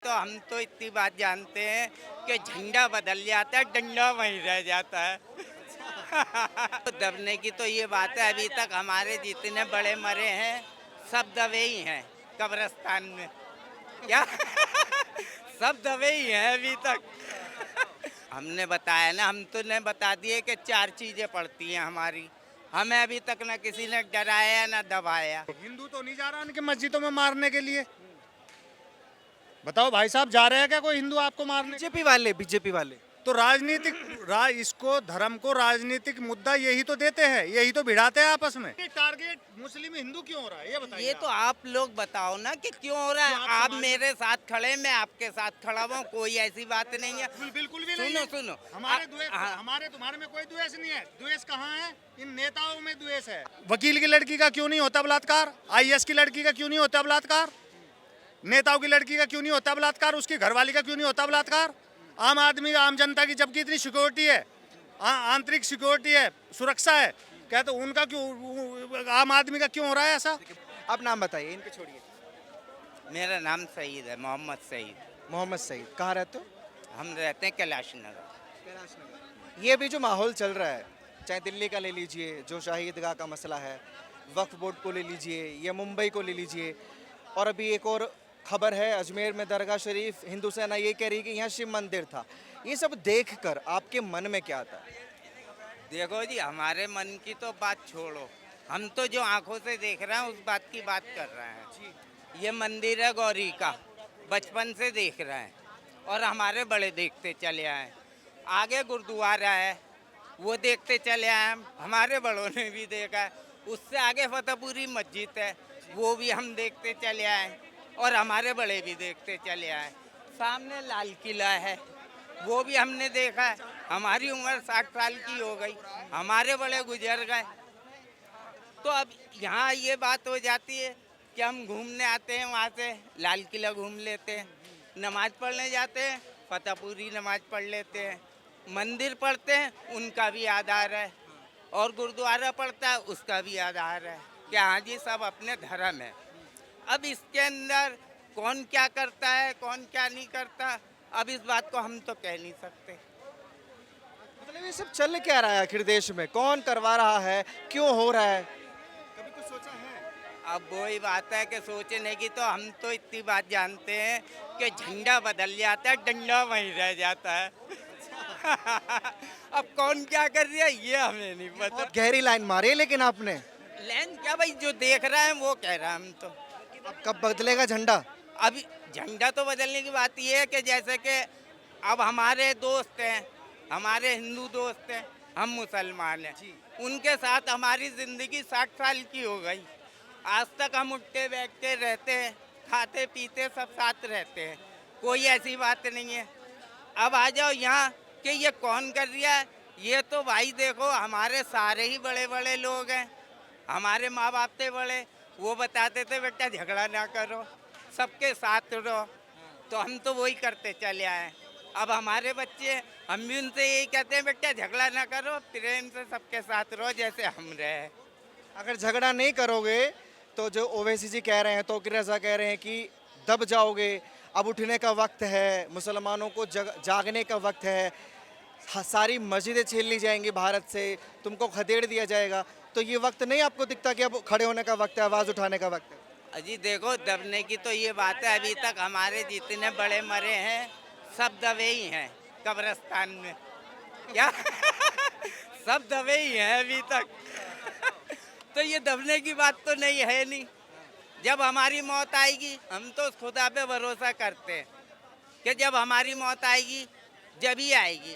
तो हम तो इतनी बात जानते हैं कि झंडा बदल जाता है, डंडा वहीं रह जाता है। तो दबने की तो ये बात है, अभी तक हमारे जितने बड़े मरे हैं सब दबे ही हैं कब्रिस्तान में। क्या? सब दबे ही हैं अभी तक। हमने बताया ना, हम तो ने बता दिए कि 4 चीजें पड़ती हैं हमारी। हमें अभी तक ना किसी ने डराया ना दबाया। हिंदू तो नहीं जा रहा इनके मस्जिदों में मारने के लिए? बताओ भाई साहब, जा रहे हैं क्या कोई हिंदू आपको मारने? बीजेपी वाले तो इसको धर्म को राजनीतिक मुद्दा यही तो देते हैं, यही तो भिड़ाते हैं आपस में। टारगेट मुस्लिम हिंदू क्यों हो रहा है, ये बताइए। ये तो आप लोग बताओ ना कि क्यों हो रहा है। आप मेरे साथ खड़े, मैं आपके साथ खड़ा हूँ, कोई ऐसी बात नहीं है। बिल्कुल भी नहीं है। सुनो हमारे तुम्हारे में कोई द्वेष नहीं है। द्वेष कहाँ है? इन नेताओं में द्वेष है। वकील की लड़की का क्यों नहीं होता बलात्कार? आईएएस की लड़की का क्यों नहीं होता बलात्कार? नेताओं की लड़की का क्यों नहीं होता बलात्कार? उसकी घरवाली का क्यों नहीं होता बलात्कार? आम आदमी, आम जनता की जबकि इतनी सिक्योरिटी है, आंतरिक सिक्योरिटी है, सुरक्षा है, क्या तो उनका क्यों, आम आदमी का क्यों हो रहा है ऐसा? आप नाम बताइए, इनके छोड़िए। मेरा नाम सईद है, मोहम्मद सईद। मोहम्मद सईद, कहाँ रहते हो? हम रहते हैं कैलाश नगर। ये अभी जो माहौल चल रहा है, चाहे दिल्ली का ले लीजिए, जो शाही ईदगाह का मसला है, वक्फ बोर्ड को ले लीजिए या मुंबई को ले लीजिए, और अभी एक और खबर है अजमेर में दरगाह शरीफ, हिंदू सेना ये कह रही है कि यहाँ शिव मंदिर था। ये सब देखकर आपके मन में क्या आता है? देखो जी, हमारे मन की तो बात छोड़ो, हम तो जो आंखों से देख रहे हैं उस बात की बात कर रहे हैं। ये मंदिर है गौरी का, बचपन से देख रहे हैं और हमारे बड़े देखते चले आए। आगे गुरुद्वारा है, वो देखते चले आए, हमारे बड़ों ने भी देखा है। उससे आगे फतेहपुरी मस्जिद है, वो भी हम देखते चले आए और हमारे बड़े भी देखते चले आए। सामने लाल किला है, वो भी हमने देखा है। हमारी उम्र 60 साल की हो गई, हमारे बड़े गुजर गए। तो अब यहाँ ये बात हो जाती है कि हम घूमने आते हैं, वहाँ से लाल किला घूम लेते हैं, नमाज पढ़ने जाते हैं, फतेहपुरी नमाज पढ़ लेते हैं, मंदिर पढ़ते हैं, उनका भी आधार है, और गुरुद्वारा पढ़ता है, उसका भी आधार है कि हाँ जी सब अपने धर्म है। अब इसके अंदर कौन क्या करता है, कौन क्या नहीं करता, अब इस बात को हम तो कह नहीं सकते। मतलब ये सब चल क्या रहा है आखिर देश में? कौन करवा रहा है, क्यों हो रहा है? कभी कुछ सोचा है? अब वही बात है कि सोचने की, तो हम तो इतनी बात जानते हैं कि झंडा बदल जाता है, डंडा वहीं रह जाता है। अब कौन क्या कर रहा है ये हमें नहीं पता। बहुत गहरी लाइन मारी है लेकिन आपने। लेकिन क्या भाई, जो देख रहा है वो कह रहा है। हम तो अब कब बदलेगा झंडा? अभी झंडा तो बदलने की बात ये है कि जैसे कि अब हमारे दोस्त हैं, हमारे हिंदू दोस्त हैं, हम मुसलमान हैं, उनके साथ हमारी ज़िंदगी 60 साल की हो गई। आज तक हम उठते बैठते रहते हैं, खाते पीते सब साथ रहते हैं, कोई ऐसी बात नहीं है। अब आ जाओ यहाँ कि ये कौन कर रहा है, ये तो भाई देखो हमारे सारे ही बड़े बड़े लोग हैं, हमारे माँ बाप थे बड़े, वो बताते थे बेटा झगड़ा ना करो, सबके साथ रहो, तो हम तो वही करते चले आए। अब हमारे बच्चे, हम भी उनसे यही कहते हैं बेटा झगड़ा ना करो, प्रेम से सबके साथ रहो जैसे हम रहे। अगर झगड़ा नहीं करोगे तो जो ओवैसी जी कह रहे हैं, तौकीर रज़ा कह रहे हैं कि दब जाओगे, अब उठने का वक्त है, मुसलमानों को जागने का वक्त है, सारी मस्जिदें छीन ली जाएंगी भारत से, तुमको खदेड़ दिया जाएगा, तो ये वक्त नहीं आपको दिखता कि अब खड़े होने का वक्त है, आवाज़ उठाने का वक्त है? अजी देखो, दबने की तो ये बात है, अभी तक हमारे जितने बड़े मरे हैं सब दबे ही हैं कब्रिस्तान में। क्या? सब दबे ही हैं अभी तक। तो ये दबने की बात तो नहीं है नहीं। जब हमारी मौत आएगी, हम तो उस खुदा पे भरोसा करते हैं कि जब हमारी मौत आएगी जब ही आएगी।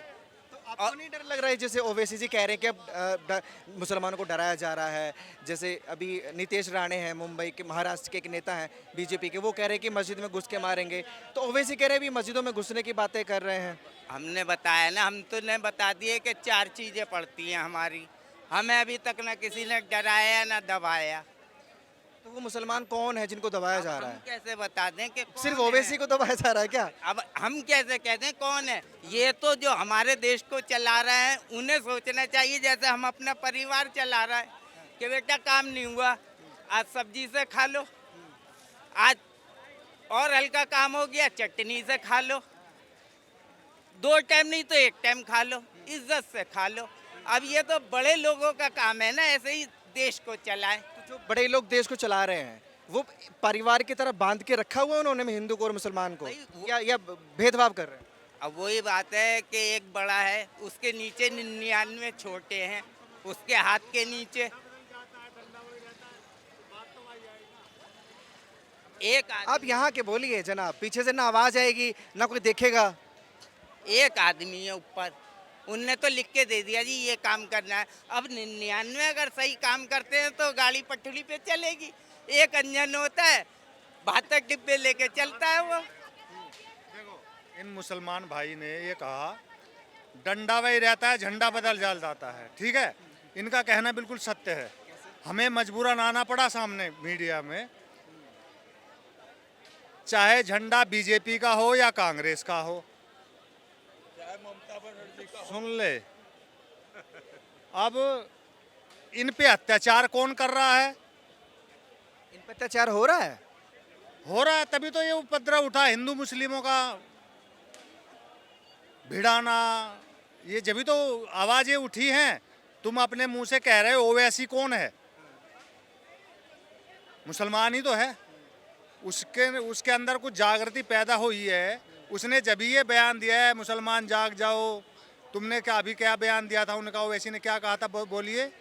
आपको नहीं डर लग रहा है, जैसे ओवैसी जी कह रहे हैं कि अब मुसलमानों को डराया जा रहा है? जैसे अभी नीतीश राणे हैं, मुंबई के, महाराष्ट्र के एक नेता हैं बीजेपी के, वो कह रहे हैं कि मस्जिद में घुस के मारेंगे, तो ओवैसी कह रहे हैं भी मस्जिदों में घुसने की बातें कर रहे हैं। हमने बताया ना, हम तो ने बता दिए कि 4 चीज़ें पड़ती हैं हमारी। हमें अभी तक ना किसी ने डराया ना दबाया। तो वो मुसलमान कौन है जिनको दबाया जा रहा हम है? कैसे बता दें कि कौन सिर्फ है? ओवैसी को दबाया जा रहा है क्या? अब हम कैसे कहते हैं कौन है? ये तो जो हमारे देश को चला रहे हैं उन्हें सोचना चाहिए, जैसे हम अपना परिवार चला रहा है कि बेटा काम नहीं हुआ, आज सब्जी से खा लो, आज और हल्का काम हो गया चटनी से खा लो, 2 टाइम नहीं तो 1 टाइम खा लो, इज्जत से खा लो। अब ये तो बड़े लोगों का काम है ना, ऐसे ही देश को चलाएं। तो जो बड़े लोग देश को चला रहे हैं वो परिवार की तरह बांध के रखा हुआ है उन्होंने हिंदू को और मुसलमान को, या भेदभाव कर रहे हैं? अब वही बात है कि एक बड़ा है, उसके नीचे 99 छोटे हैं, उसके हाथ के नीचे एक आप यहाँ के बोलिए जनाब, पीछे से ना आवाज आएगी ना कोई देखेगा। एक आदमी है ऊपर, उनने तो लिख के दे दिया जी ये काम करना है। अब 99 अगर सही काम करते हैं तो गाड़ी पटरी पे चलेगी। एक अंजन होता है, 72 डिब्बे लेके चलता है वो। इन मुसलमान भाई ने ये कहा डंडा वही रहता है, झंडा बदल जाता है, ठीक है। इनका कहना बिल्कुल सत्य है। हमें मजबूरन आना पड़ा सामने मीडिया में, चाहे झंडा बीजेपी का हो या कांग्रेस का हो। सुन ले, अब इन पे अत्याचार कौन कर रहा है? इन पर अत्याचार हो रहा है। हो रहा है, तभी तो ये उपद्रव उठा हिंदू मुस्लिमों का भिड़ाना। ये जब भी तो आवाजें उठी हैं। तुम अपने मुंह से कह रहे हो ओवैसी कौन है? मुसलमान ही तो है। उसके अंदर कुछ जागृति पैदा हुई है। उसने जब ये बयान दिया है मुसलमान जाग जाओ, तुमने क्या अभी क्या बयान दिया था? उन्होंने कहा ओवैसी ने क्या कहा था, बोलिए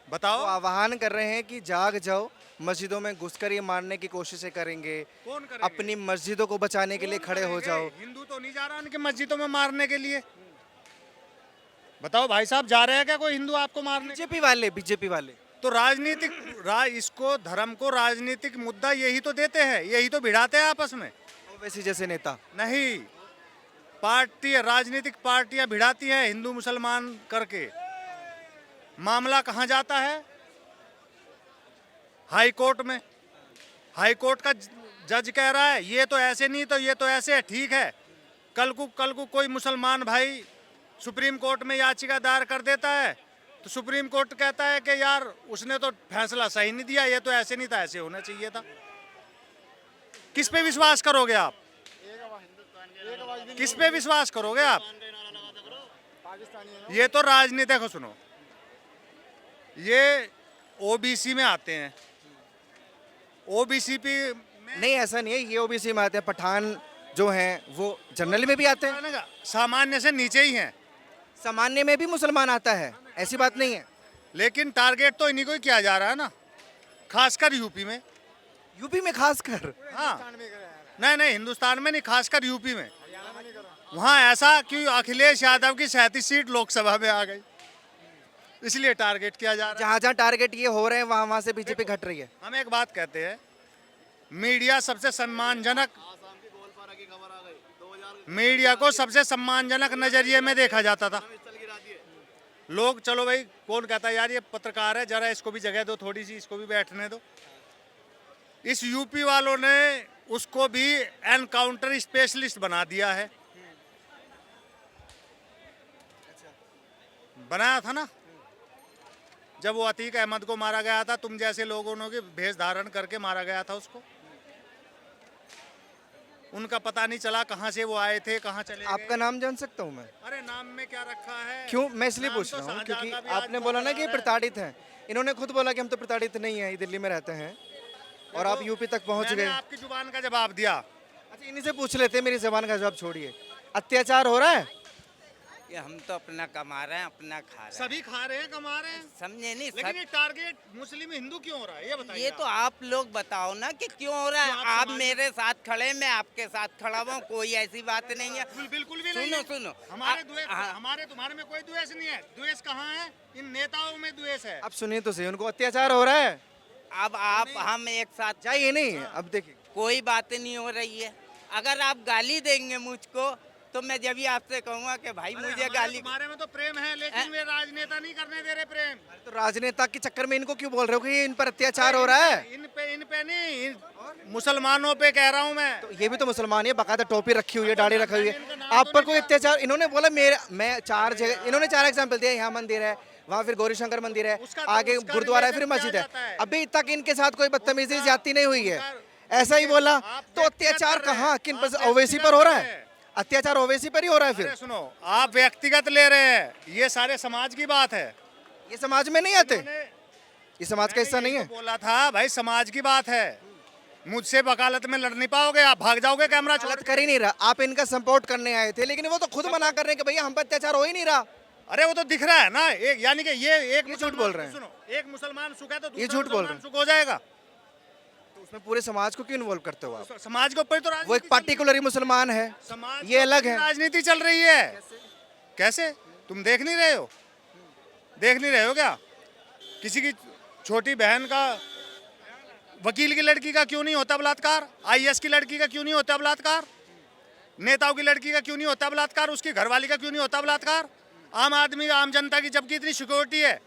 बताओ। वो आह्वान कर रहे हैं कि जाग जाओ, मस्जिदों में घुसकर ये मारने की कोशिशें करेंगे, कौन करेंगे? अपनी मस्जिदों को बचाने के लिए कौन खड़े हो करेंगे? जाओ। हिंदू तो नहीं जा रहा उनके मस्जिदों में मारने के लिए। बताओ भाई साहब, जा रहे हैं क्या कोई हिंदू आपको मारने? बीजेपी वाले तो इसको धर्म को राजनीतिक मुद्दा यही तो देते हैं, यही तो भिड़ाते हैं आपस में। ओवैसी जैसे नेता नहीं, पार्टी राजनीतिक पार्टियां भिड़ाती हैं हिंदू मुसलमान करके। मामला कहाँ जाता है? हाई कोर्ट में। हाई कोर्ट का जज कह रहा है ये तो ऐसे नहीं तो ये तो ऐसे है, ठीक है। कल को कोई मुसलमान भाई सुप्रीम कोर्ट में याचिका दायर कर देता है, तो सुप्रीम कोर्ट कहता है कि यार उसने तो फैसला सही नहीं दिया, ये तो ऐसे नहीं था, ऐसे होना चाहिए था। किस पे विश्वास करोगे आप? किस पे विश्वास करोगे आप? ये तो राजनीति को सुनो, ये ओबीसी में आते हैं। ओबीसी पे नहीं, ऐसा नहीं है। ये ओबीसी में आते हैं, पठान जो हैं वो जनरल में भी आते हैं, सामान्य से नीचे ही हैं। सामान्य में भी मुसलमान आता है, ऐसी बात नहीं है। लेकिन टारगेट तो इन्हीं को ही किया जा रहा है ना, खासकर यूपी में। यूपी में खासकर? हाँ, नहीं हिंदुस्तान में नहीं, खासकर यूपी में। वहाँ ऐसा कि अखिलेश यादव की 37 सीट लोकसभा में आ गई, इसलिए टारगेट किया जा रहा है। जहाँ जहाँ टारगेट ये हो रहे हैं वहाँ से बीजेपी घट रही है। हम एक बात कहते हैं, मीडिया को सबसे सम्मानजनक नजरिए में देखा जाता था। लोग चलो भाई, कौन कहता है यार ये पत्रकार है, जरा इसको भी जगह दो, थोड़ी सी इसको भी बैठने दो। इस यूपी वालों ने उसको भी एनकाउंटर स्पेशलिस्ट बना दिया है। बनाया था ना, जब वो अतीक अहमद को मारा गया था, तुम जैसे लोगों ने भेष धारण करके मारा गया था उसको। उनका पता नहीं चला कहाँ से वो आए थे, कहाँ चले गए। आपका नाम जान सकता हूँ मैं? अरे नाम में क्या रखा है? क्यों, मैं इसलिए नाम पूछ तो रहा हूँ शाहजहाँ क्योंकि का भी आपने आज बोला ना बोला कि जा रहा है। प्रताड़ित हैं। इन्होंने खुद बोला कि हम तो प्रताड़ित नहीं है, दिल्ली में रहते हैं, और आप यूपी तक पहुँच मैंने गए। आपकी जुबान का जवाब दिया। अच्छा, इन्हीं से पूछ लेते हैं, मेरी जबान का जवाब छोड़िए। अत्याचार हो रहा है? ये हम तो अपना कमा रहे हैं, अपना खा रहे हैं। सभी खा रहे हैं, कमा रहे हैं, समझे नहीं? लेकिन ये टारगेट मुस्लिम हिंदू क्यों हो रहा है, ये बताइए। ये तो आप लोग बताओ ना कि क्यों हो रहा है। आप आप समाज- मेरे साथ खड़े, मैं आपके साथ खड़ा हुआ, कोई ऐसी बात नहीं है। बिल्कुल भी नहीं है। सुनो हमारे तुम्हारे में कोई द्वेष नहीं है। द्वेष कहाँ है? इन नेताओं में द्वेष है। अब सुनिए तो सही, उनको अत्याचार हो रहा है। अब आप हम एक साथ चाहिए नहीं, अब देखिए कोई बात नहीं हो रही है। अगर आप गाली देंगे मुझको तो मैं जब भी आपसे कहूँगा कि भाई मुझे गाली। तुम्हारे में तो प्रेम है, लेकिन वे राजनेता नहीं करने दे रहे प्रेम। तो राजनेता के चक्कर में इनको क्यों बोल रहे हो कि इन पर अत्याचार हो रहा है? इन पे नहीं, मुसलमानों पे कह रहा हूँ मैं। तो ये भी तो मुसलमान है, बाकायदा टोपी रखी हुई है, दाढ़ी रखी हुई है। आप पर कोई अत्याचार? इन्होंने बोला मैं 4 जगह, इन्होंने 4 एग्जाम्पल दिया। यहाँ मंदिर है, वहाँ फिर गौरी शंकर मंदिर है, आगे गुरुद्वारा है, फिर मस्जिद है। अभी तक इनके साथ कोई बदतमीजी ज्यादती नहीं हुई है। ऐसा ही बोला आप तो अत्याचार व्यक्तिगत कर रहे कहाँ हैं। किन आप पर ओवैसी पर हो रहा है अत्याचार ओवैसी पर ही हो रहा है अरे फिर सुनो, आप व्यक्तिगत ले रहे हैं, ये सारे समाज की बात है। ये समाज में नहीं आते मैंने ये समाज का हिस्सा नहीं है बोला था भाई, समाज की बात है। मुझसे वकालत में लड़ नहीं पाओगे, आप भाग जाओगे कैमरा छोड़ गलत कर ही नहीं रहा आप इनका सपोर्ट करने आए थे लेकिन वो तो खुद मना कर रहे हैं कि भैया हम पर अत्याचार हो ही नहीं रहा अरे वो तो दिख रहा है ना, एक यानी कि ये एक ये झूठ बोल रहे हैं। सुनो, एक मुसलमान सुख है तो ये दूसरा झूठ बोल रहे मुसलमान हैं। सुख हो जाएगा। तो उसमें पूरे समाज को क्यों इन्वॉल्व करते हो आप समाज के ऊपर तो वो एक राजनीति पार्टिकुलर ही मुसलमान है समाज ये के अलग ऊपर है राजनीति चल रही है। कैसे? तुम देख नहीं रहे हो? देख नहीं रहे हो क्या? किसी की छोटी बहन का, वकील की लड़की का क्यों नहीं होता बलात्कार? आईएएस की लड़की का क्यों नहीं होता बलात्कार? नेताओं की लड़की का क्यों नहीं होता बलात्कार? उसकी घरवाली का क्यों नहीं होता बलात्कार? आम आदमी, आम जनता की जबकि इतनी सिक्योरिटी है,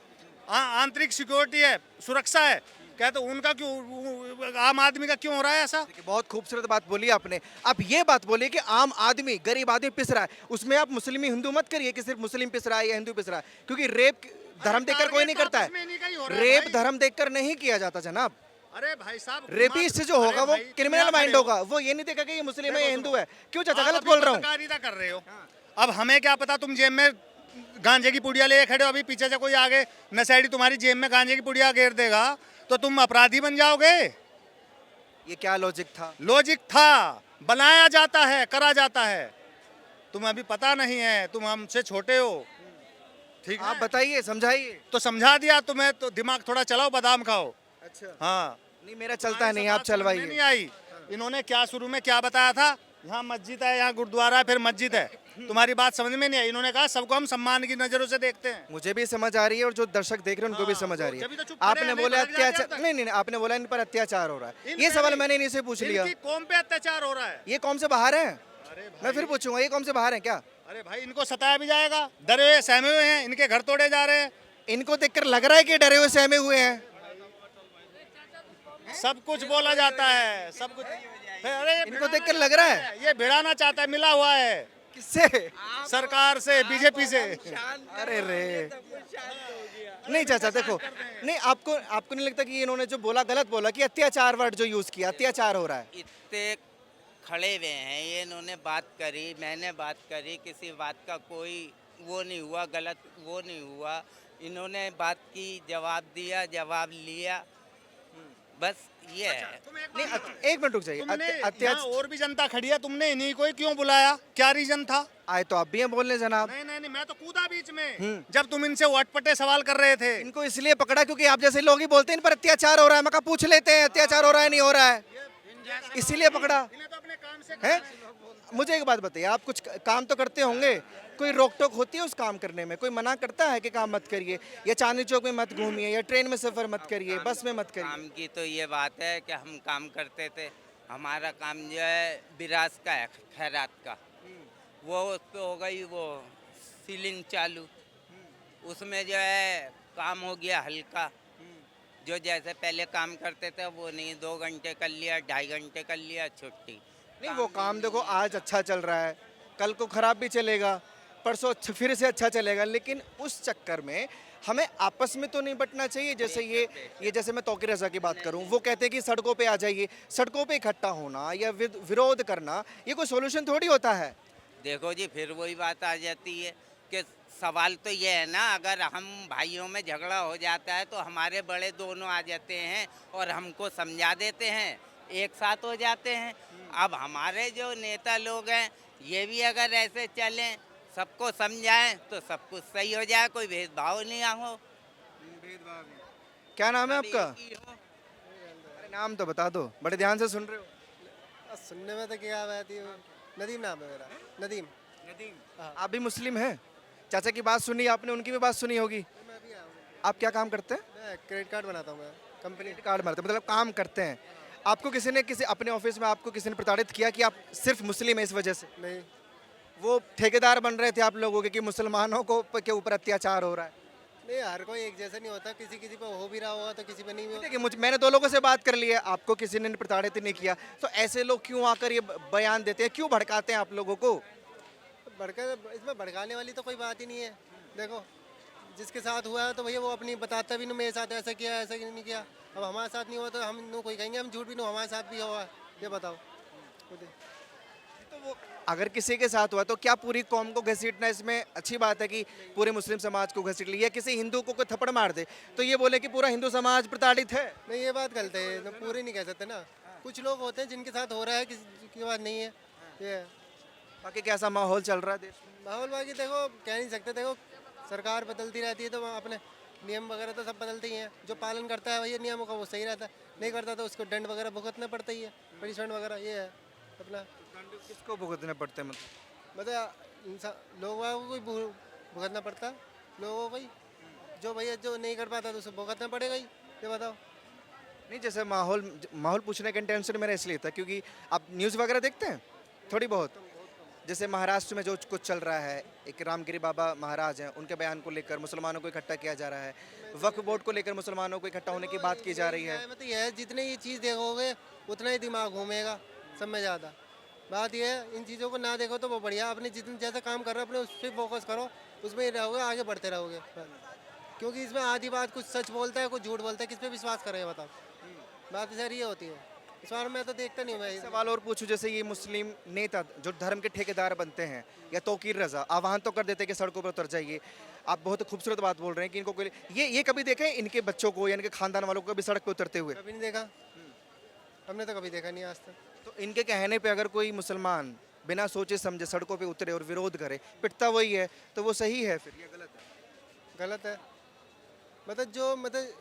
आंतरिक सिक्योरिटी है, सुरक्षा है, क्या तो उनका क्यों, आम आदमी का क्यों हो रहा है ऐसा? देखिए, बहुत खूबसूरत बात बोली आपने आप ये बात बोलिए कि आम आदमी गरीब आदमी पिस रहा है उसमें आप मुस्लिम हिंदू मत करिए कि सिर्फ मुस्लिम पिस रहा है या हिंदू पिस रहा है क्योंकि रेप धर्म देखकर कोई नहीं करता आपस में है इन्हीं का ही हो रहा है रेप भाई। धर्म देखकर नहीं किया जाता जनाब अरे भाई साहब, रेपिस्ट जो होगा वो क्रिमिनल माइंड होगा वो ये नहीं देखा कि ये मुस्लिम है या हिंदू है क्यों चाचा गलत बोल रहा हूँ पत्रकारिता कर रहे हो। अब हमें क्या पता, तुम जेब में गांजे की पुड़िया ले खड़े हो, अभी पीछे से कोई आगे नशेड़ी तुम्हारी जेब में गांजे की पुड़िया घेर देगा तो तुम अपराधी बन जाओगे। ये क्या लॉजिक था लॉजिक था, बनाया जाता है, करा जाता है। तुम्हें अभी पता नहीं है, तुम हमसे छोटे हो, ठीक आप है? बताइए समझाइए तो समझा दिया तुम्हें, तो दिमाग थोड़ा चलाओ, बादाम खाओ। अच्छा हाँ, नहीं मेरा चलता नहीं आप बात समझ में नहीं चलवाइए आई। इन्होंने क्या शुरू में क्या बताया था, यहाँ मस्जिद है, यहाँ गुरुद्वारा है, फिर मस्जिद है। तुम्हारी बात समझ में नहीं आई। इन्होंने कहा सबको हम सम्मान की नजरों से देखते हैं। मुझे भी समझ आ रही है और जो दर्शक देख रहे हैं उनको भी हाँ, समझ आ तो रही जब भी तो है चुप खड़े आपने हैं, नहीं बोला भाग जाते अब अत्याचार तक। नहीं आपने बोला इन पर अत्याचार हो रहा है इन ये पे सवाल नहीं। मैंने इन्हीं से पूछ लिया इनकी कौम पे अत्याचार हो रहा है। ये कौम से बाहर है अरे मैं फिर पूछूंगा ये कौम से बाहर है क्या अरे भाई, इनको सताया भी जाएगा, डरे हुए सहमे हुए हैं, इनके घर तोड़े जा रहे हैं। इनको देखकर लग रहा है कि डरे हुए सहमे हुए हैं सब कुछ बोला जाता है, सब कुछ। फिर अरे ये इनको देखकर लग रहा है ये भिड़ाना चाहता है, मिला हुआ है किससे सरकार से, बीजेपी से। अरे रे नहीं चाचा देखो नहीं आपको नहीं लगता कि इन्होंने जो बोला गलत बोला कि अत्याचार वर्ड जो यूज किया अत्याचार हो रहा है इतने खड़े हुए हैं, ये इन्होंने बात करी, मैंने बात करी, किसी बात का कोई वो नहीं हुआ, गलत वो नहीं हुआ। इन्होंने बात की, जवाब दिया, जवाब लिया, बस ये है। तुम एक नहीं बात बताओ, एक मिनट रुक जाइए तुमने अत्याचार यहाँ और भी जनता खड़ी है, तुमने इन्हीं को ही क्यों बुलाया? क्या रीजन था? आए तो आप भी हैं बोलने जनाब नहीं नहीं नहीं, मैं तो कूदा बीच में जब तुम इनसे अटपटे सवाल कर रहे थे। इनको इसलिए पकड़ा क्योंकि आप जैसे लोग ही बोलते हैं इन पर अत्याचार हो रहा है मैं कहा पूछ लेते हैं अत्याचार हो रहा है नहीं हो रहा है इसीलिए पकड़ा इन्हें तो अपने काम से है मुझे एक बात बताइए आप कुछ काम तो करते होंगे कोई रोक टोक होती है उस काम करने में कोई मना करता है कि काम मत करिए या चांदनी चौक में मत घूमिए या ट्रेन में सफर मत करिए बस में मत करिए काम की तो ये बात है कि हम काम करते थे, हमारा काम जो है विरासत का है, खैरात का, वो उस पे हो गई वो सीलिंग चालू, उसमें जो है काम हो गया हल्का, जो जैसे पहले काम करते थे वो नहीं, 2 घंटे कर लिया, 2.5 घंटे कर लिया, छुट्टी। नहीं वो काम देखो आज अच्छा चल रहा है कल को खराब भी चलेगा परसों फिर से अच्छा चलेगा लेकिन उस चक्कर में हमें आपस में तो नहीं बंटना चाहिए जैसे ये जैसे मैं तौकीर रज़ा की बात करूं वो कहते हैं कि सड़कों पे आ जाइए सड़कों पे इकट्ठा होना या विरोध करना ये कोई सोल्यूशन थोड़ी होता है देखो जी, फिर वही बात आ जाती है कि सवाल तो ये है ना, अगर हम भाइयों में झगड़ा हो जाता है तो हमारे बड़े दोनों आ जाते हैं और हमको समझा देते हैं, एक साथ हो जाते हैं। अब हमारे जो नेता लोग हैं ये भी अगर ऐसे चलें, सबको समझाएं तो सब कुछ सही हो जाए, कोई भेदभाव नहीं हो। क्या नाम है आपका एक ही हो। अरे नाम तो बता दो बड़े ध्यान से सुन रहे हो सुनने में तो क्या बात है नदीम नाम है मेरा नदीम आप भी मुस्लिम हैं चाचा की बात सुनी आपने उनकी भी बात सुनी होगी मैं भी आया हूँ आप क्या काम करते हैं मैं क्रेडिट कार्ड बनाता हूँ मैं कंपनी क्रेडिट कार्ड बनाते हैं, मतलब काम करते हैं आपको किसी ने किसी अपने ऑफिस में आपको किसी ने प्रताड़ित किया कि आप सिर्फ मुस्लिम हैं इस वजह से नहीं वो ठेकेदार बन रहे थे आप लोगों के कि मुसलमानों को के ऊपर अत्याचार हो रहा है नहीं हर कोई एक जैसा नहीं होता किसी किसी पे हो भी रहा होगा तो किसी पे नहीं भी होता देखिए मुझे मैंने 2 लोगों से बात कर ली है आपको किसी ने प्रताड़ित नहीं किया तो ऐसे लोग क्यों आकर ये बयान देते हैं क्यों भड़काते हैं आप लोगों को भड़का इसमें भड़काने वाली तो कोई बात ही नहीं है देखो जिसके साथ हुआ है तो भैया वो अपनी बताता भी नहीं मेरे साथ ऐसा किया ऐसा नहीं किया अब हमारे साथ नहीं हुआ तो हम नो कोई कहेंगे हम झूठ भी नो हमारे साथ भी हुआ, ये बताओ। तो वो अगर किसी के साथ हुआ तो क्या पूरी कौम को घसीटना इसमें अच्छी बात है कि पूरे मुस्लिम समाज को घसीट लिया, किसी हिंदू को कोई थप्पड़ मार दे तो ये बोले कि पूरा हिंदू समाज प्रताड़ित है? नहीं ये बात गलत है, तो पूरी नहीं कह सकते ना। कुछ लोग होते हैं जिनके साथ हो रहा है, किसी की बात नहीं है ये है। बाकी कैसा माहौल चल रहा है देश में? माहौल बाकी देखो कह नहीं सकते, देखो सरकार बदलती रहती है तो अपने नियम वगैरह तो सब बदलते ही हैं। जो पालन करता है वही नियमों का वो सही रहता है, नहीं करता तो उसको दंड वगैरह भुगतना पड़ता ही है, पनिशमेंट वगैरह ये है अपना। किसको भुगतने पड़ते हैं मतलब लोगों को ही भुगतना पड़ता है, लोगों को ही। जो भैया जो नहीं कर पाता तो उसे भुगतना पड़ेगा ही, ये बताओ। नहीं जैसे माहौल माहौल पूछने का इंटेंशन मेरा इसलिए था क्योंकि आप न्यूज़ वगैरह देखते हैं थोड़ी बहुत। जैसे महाराष्ट्र में जो कुछ चल रहा है, एक रामगिरी बाबा महाराज हैं, उनके बयान को लेकर मुसलमानों को इकट्ठा किया जा रहा है, वक्फ बोर्ड को लेकर मुसलमानों को इकट्ठा होने की बात की जा रही है। मतलब ये है जितने ये चीज़ देखोगे उतना ही दिमाग घूमेगा सब में ज़्यादा। बात ये है इन चीज़ों को ना देखो तो वो बढ़िया, अपने जितने जैसा काम कर रहे हो अपने उस पर फोकस करो, उसमें ही रहोगे, आगे बढ़ते रहोगे। क्योंकि इसमें आधी बात कुछ सच बोलता है कुछ झूठ बोलता है, किस पे विश्वास करेगा बताओ। बात सारी ये होती है, इस बार मैं तो देखता नहीं हूँ भाई। सवाल और पूछूं, जैसे ये मुस्लिम नेता जो धर्म के ठेकेदार बनते हैं या तौकीर रजा आह्वान तो कर देते हैं कि सड़कों पर उतर जाइए, आप बहुत खूबसूरत बात बोल रहे हैं कि इनको कोई ये कभी देखे इनके बच्चों को या इनके खानदान वालों को कभी सड़क पर उतरते हुए? कभी नहीं देखा, हमने तो कभी देखा नहीं आज तक। तो इनके कहने पे अगर कोई मुसलमान बिना सोचे समझे सड़कों पे उतरे और विरोध करे, पिटता वही है, तो वो सही है फिर या गलत है? गलत है। मतलब जो मतलब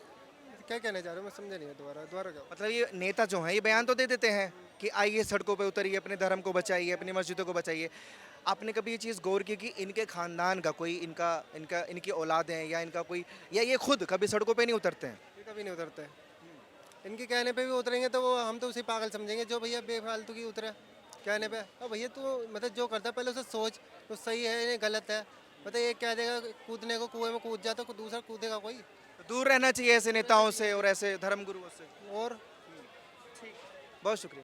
क्या कहना चाह रहे हो मैं समझा नहीं है, दोबारा क्या? मतलब ये नेता जो हैं ये बयान तो दे देते हैं कि आइए सड़कों पे उतरिए, अपने धर्म को बचाइए, अपनी मस्जिदों को बचाइए। आपने कभी ये चीज़ गौर की कि इनके खानदान का कोई इनकी औलादें या इनका कोई या ये खुद कभी सड़कों पे नहीं उतरते हैं? ये कभी नहीं उतरते। इनके कहने पे भी उतरेंगे तो वो हम तो उसे पागल समझेंगे जो भैया बेफालतू की उतरे कहने पे। अब भैया तू मतलब जो करता है पहले उसे सोच तो सही है या गलत है। मतलब एक कह देगा कूदने को कुएं में कूद जाता तो दूसरा कूदेगा कोई। तो दूर रहना चाहिए ऐसे नेताओं से और ऐसे धर्म गुरुओं से। और बहुत शुक्रिया।